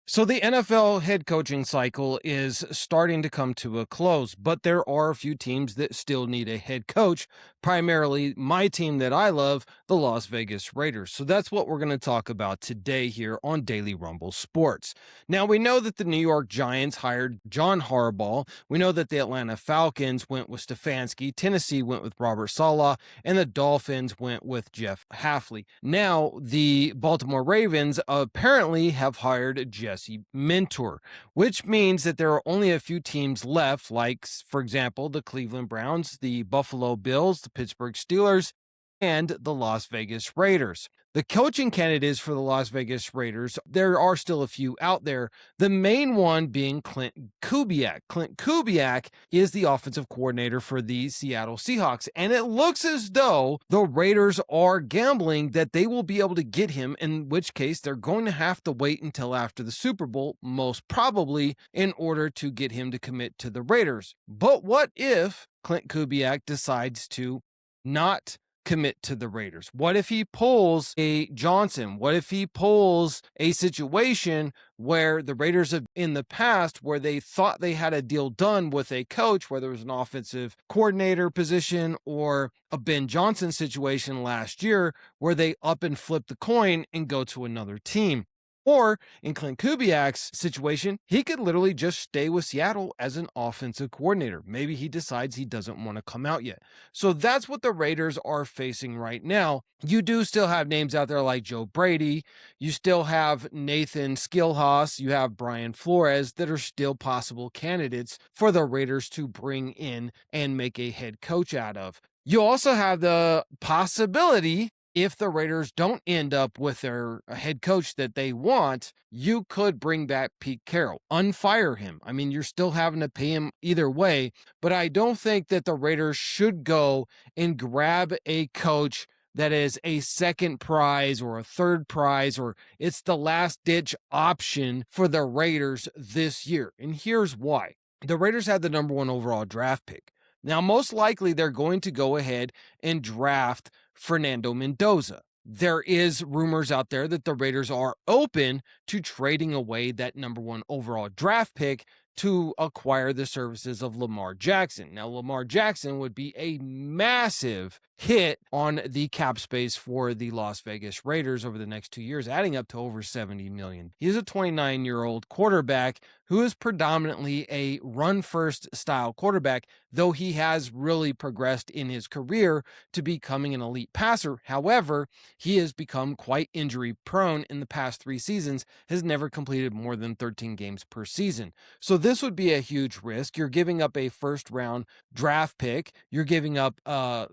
So the NFL head coaching cycle is starting to come to a close, but there are a few teams that still need a head coach, primarily my team that I love, the Las Vegas Raiders. So that's what we're going to talk about today here on Daily Rumble Sports. Now, we know that the New York Giants hired John Harbaugh. We know that the Atlanta Falcons went with Stefanski, Tennessee went with Robert Saleh, and the Dolphins went with Jeff Hafley. Now, the Baltimore Ravens apparently have hired Jesse Mentor, which means that there are only a few teams left, like, for example, the Cleveland Browns, the Buffalo Bills, the Pittsburgh Steelers, and the Las Vegas Raiders. The coaching candidates for the Las Vegas Raiders, there are still a few out there. The main one being Clint Kubiak. Clint Kubiak is the offensive coordinator for the Seattle Seahawks, and it looks as though the Raiders are gambling that they will be able to get him, in which case they're going to have to wait until after the Super Bowl, most probably, in order to get him to commit to the Raiders. But what if Clint Kubiak decides to not commit to the Raiders? What if he pulls a Johnson? What if he pulls a situation where the Raiders have in the past where they thought they had a deal done with a coach, whether it was an offensive coordinator position or a Ben Johnson situation last year where they up and flip the coin and go to another team? Or in Clint Kubiak's situation, he could literally just stay with Seattle as an offensive coordinator. Maybe he decides he doesn't want to come out yet. So that's what the Raiders are facing right now. You do still have names out there like Joe Brady. You still have Nathan Skillhouse. You have Brian Flores that are still possible candidates for the Raiders to bring in and make a head coach out of. You also have the possibility, if the Raiders don't end up with their head coach that they want, you could bring back Pete Carroll, unfire him. I mean, you're still having to pay him either way, but I don't think that the Raiders should go and grab a coach that is a second prize or a third prize, or it's the last ditch option for the Raiders this year. And here's why. The Raiders had the number 1 overall draft pick. Now, most likely they're going to go ahead and draft Fernando Mendoza. There is rumors out there that the Raiders are open to trading away that number 1 overall draft pick to acquire the services of Lamar Jackson. Now, Lamar Jackson would be a massive hit on the cap space for the Las Vegas Raiders over the next 2 years, adding up to over $70 million. He is a 29-year-old quarterback who is predominantly a run-first style quarterback, though he has really progressed in his career to becoming an elite passer. However, he has become quite injury-prone in the past 3 seasons, has never completed more than 13 games per season. So this would be a huge risk. You're giving up a first-round draft pick. You're giving up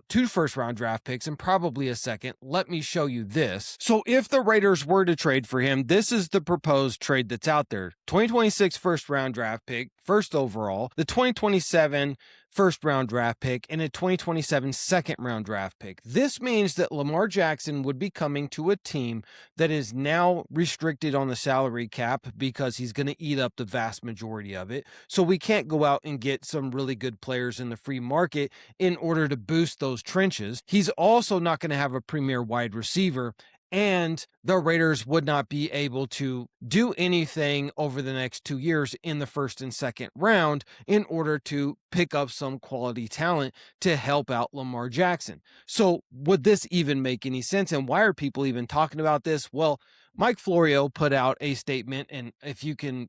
2 first-round draft picks and probably a second. Let me show you this. So if the Raiders were to trade for him, this is the proposed trade that's out there. 2026 first-round draft pick, first overall, the 2027 first-round draft pick, and a 2027 second-round draft pick. This means that Lamar Jackson would be coming to a team that is now restricted on the salary cap because he's going to eat up the vast majority of it. So we can't go out and get some really good players in the free market in order to boost those trenches. He's also not going to have a premier wide receiver, and the Raiders would not be able to do anything over the next 2 years in the first and second round in order to pick up some quality talent to help out Lamar Jackson. So would this even make any sense? And why are people even talking about this? Well, Mike Florio put out a statement, and if you can,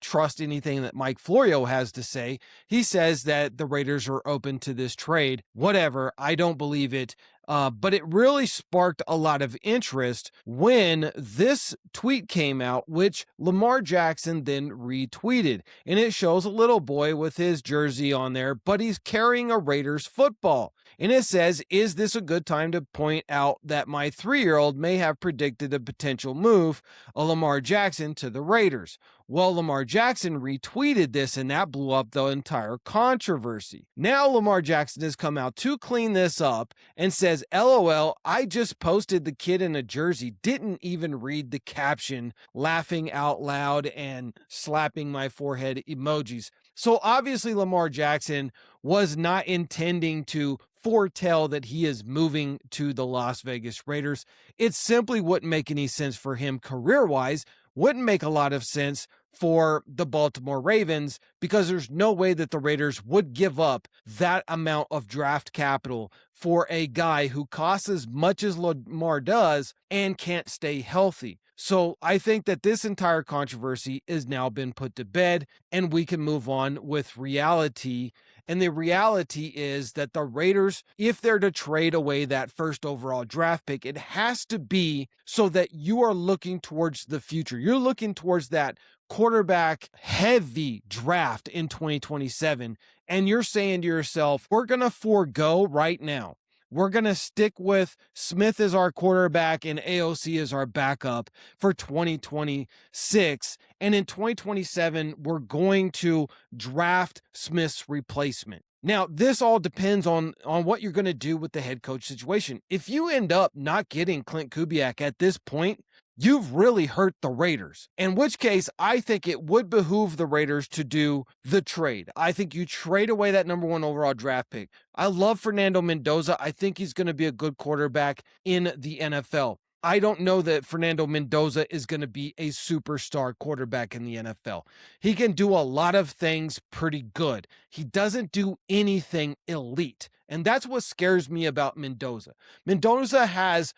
trust anything that Mike Florio has to say, he says that the Raiders are open to this trade. Whatever, I don't believe it. But it really sparked a lot of interest when this tweet came out, which Lamar Jackson then retweeted. And it shows a little boy with his jersey on there, but he's carrying a Raiders football. And it says, "Is this a good time to point out that my 3-year-old may have predicted a potential move of Lamar Jackson to the Raiders?" Well, Lamar Jackson retweeted this, and that blew up the entire controversy. Now Lamar Jackson has come out to clean this up and says, "LOL, I just posted the kid in a jersey, didn't even read the caption, laughing out loud and slapping my forehead emojis." So obviously Lamar Jackson was not intending to foretell that he is moving to the Las Vegas Raiders. It simply wouldn't make any sense for him career-wise wouldn't make a lot of sense for the Baltimore Ravens, because there's no way that the Raiders would give up that amount of draft capital for a guy who costs as much as Lamar does and can't stay healthy. So I think that this entire controversy has now been put to bed, and we can move on with reality. And the reality is that the Raiders, if they're to trade away that first overall draft pick, it has to be so that you are looking towards the future. You're looking towards that quarterback heavy draft in 2027. And you're saying to yourself, we're going to forego right now. We're going to stick with Smith as our quarterback and AOC as our backup for 2026. And in 2027, we're going to draft Smith's replacement. Now, this all depends on what you're going to do with the head coach situation. If you end up not getting Clint Kubiak at this point, you've really hurt the Raiders, in which case I think it would behoove the Raiders to do the trade. I think you trade away that number 1 overall draft pick. I love Fernando Mendoza. I think he's going to be a good quarterback in the NFL. I don't know that Fernando Mendoza is going to be a superstar quarterback in the NFL. He can do a lot of things pretty good. He doesn't do anything elite. And that's what scares me about Mendoza. Mendoza has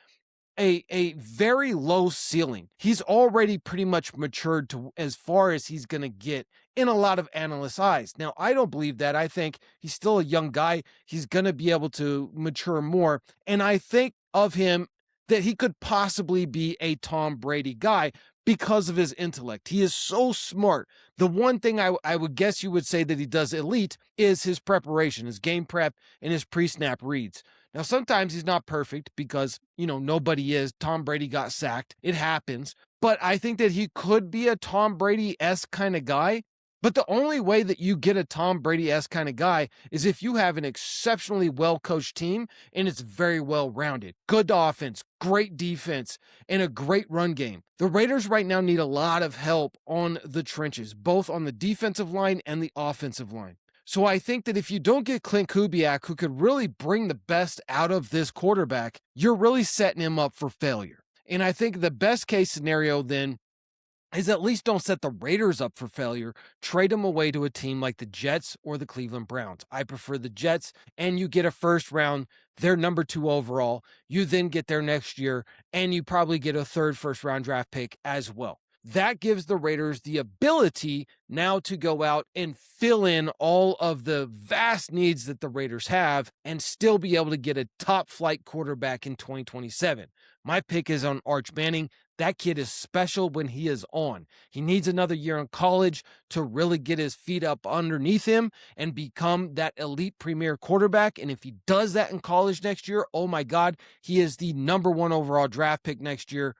a very low ceiling. He's already pretty much matured to as far as he's going to get in a lot of analysts' eyes. Now, I don't believe that. I think he's still a young guy. He's going to be able to mature more. And I think of him that he could possibly be a Tom Brady guy because of his intellect. He is so smart. The one thing I would guess you would say that he does elite is his preparation, his game prep, and his pre-snap reads. Now, sometimes he's not perfect because, nobody is. Tom Brady got sacked. It happens. But I think that he could be a Tom Brady-esque kind of guy. But the only way that you get a Tom Brady-esque kind of guy is if you have an exceptionally well-coached team and it's very well-rounded. Good offense, great defense, and a great run game. The Raiders right now need a lot of help on the trenches, both on the defensive line and the offensive line. So I think that if you don't get Clint Kubiak, who could really bring the best out of this quarterback, you're really setting him up for failure. And I think the best case scenario then is at least don't set the Raiders up for failure. Trade them away to a team like the Jets or the Cleveland Browns. I prefer the Jets, and you get a first round, they're number 2 overall. You then get there next year, and you probably get a third first round draft pick as well. That gives the Raiders the ability now to go out and fill in all of the vast needs that the Raiders have and still be able to get a top flight quarterback in 2027. My pick is on Arch Manning. That kid is special when he is on. He needs another year in college to really get his feet up underneath him and become that elite premier quarterback. And if he does that in college next year, oh my God, he is the number 1 overall draft pick next year.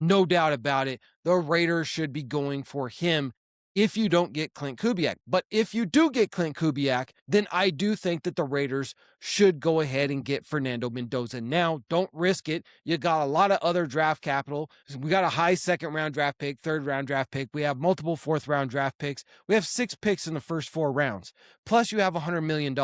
No doubt about it. The Raiders should be going for him if you don't get Clint Kubiak. But if you do get Clint Kubiak, then I do think that the Raiders should go ahead and get Fernando Mendoza now. Don't risk it. You got a lot of other draft capital. We got a high 2nd round draft pick, 3rd round draft pick. We have multiple 4th round draft picks. We have 6 picks in the first 4 rounds. Plus you have $100 million.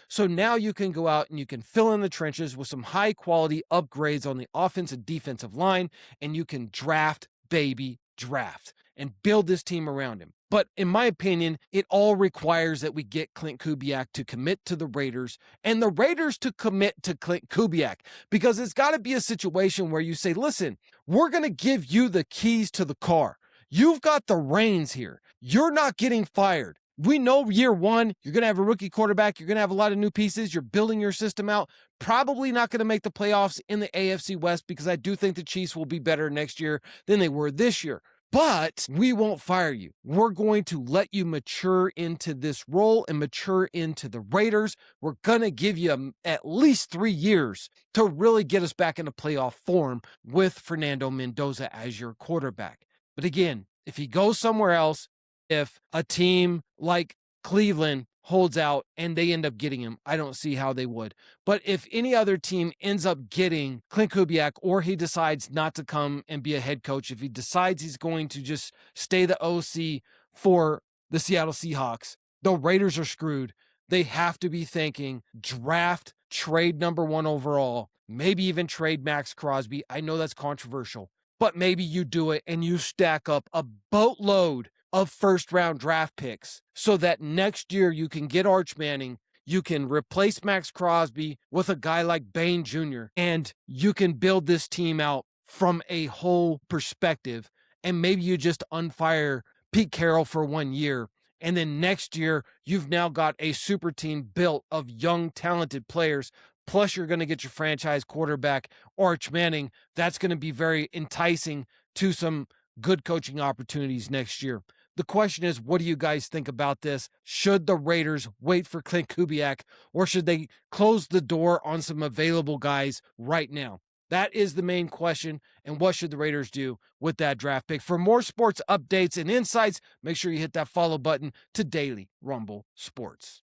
So now you can go out and you can fill in the trenches with some high quality upgrades on the offensive and defensive line, and you can draft, baby, draft, and build this team around him. But in my opinion, it all requires that we get Clint Kubiak to commit to the Raiders and the Raiders to commit to Clint Kubiak, because it's got to be a situation where you say, listen, we're going to give you the keys to the car. You've got the reins here. You're not getting fired. We know year 1, you're going to have a rookie quarterback. You're going to have a lot of new pieces. You're building your system out. Probably not going to make the playoffs in the AFC West, because I do think the Chiefs will be better next year than they were this year. But we won't fire you. We're going to let you mature into this role and mature into the Raiders. We're going to give you at least 3 years to really get us back into playoff form with Fernando Mendoza as your quarterback. But again, if he goes somewhere else, if a team like Cleveland holds out and they end up getting him, I don't see how they would. But if any other team ends up getting Clint Kubiak, or he decides not to come and be a head coach, if he decides he's going to just stay the OC for the Seattle Seahawks, the Raiders are screwed. They have to be thinking draft, trade number 1 overall, maybe even trade Max Crosby. I know that's controversial, but maybe you do it and you stack up a boatload of first round draft picks so that next year you can get Arch Manning, you can replace Max Crosby with a guy like Bain Jr., and you can build this team out from a whole perspective. And maybe you just unfire Pete Carroll for 1 year. And then next year, you've now got a super team built of young, talented players. Plus, you're going to get your franchise quarterback, Arch Manning. That's going to be very enticing to some good coaching opportunities next year. The question is, what do you guys think about this? Should the Raiders wait for Clint Kubiak, or should they close the door on some available guys right now? That is the main question. And what should the Raiders do with that draft pick? For more sports updates and insights, make sure you hit that follow button to Daily Rumble Sports.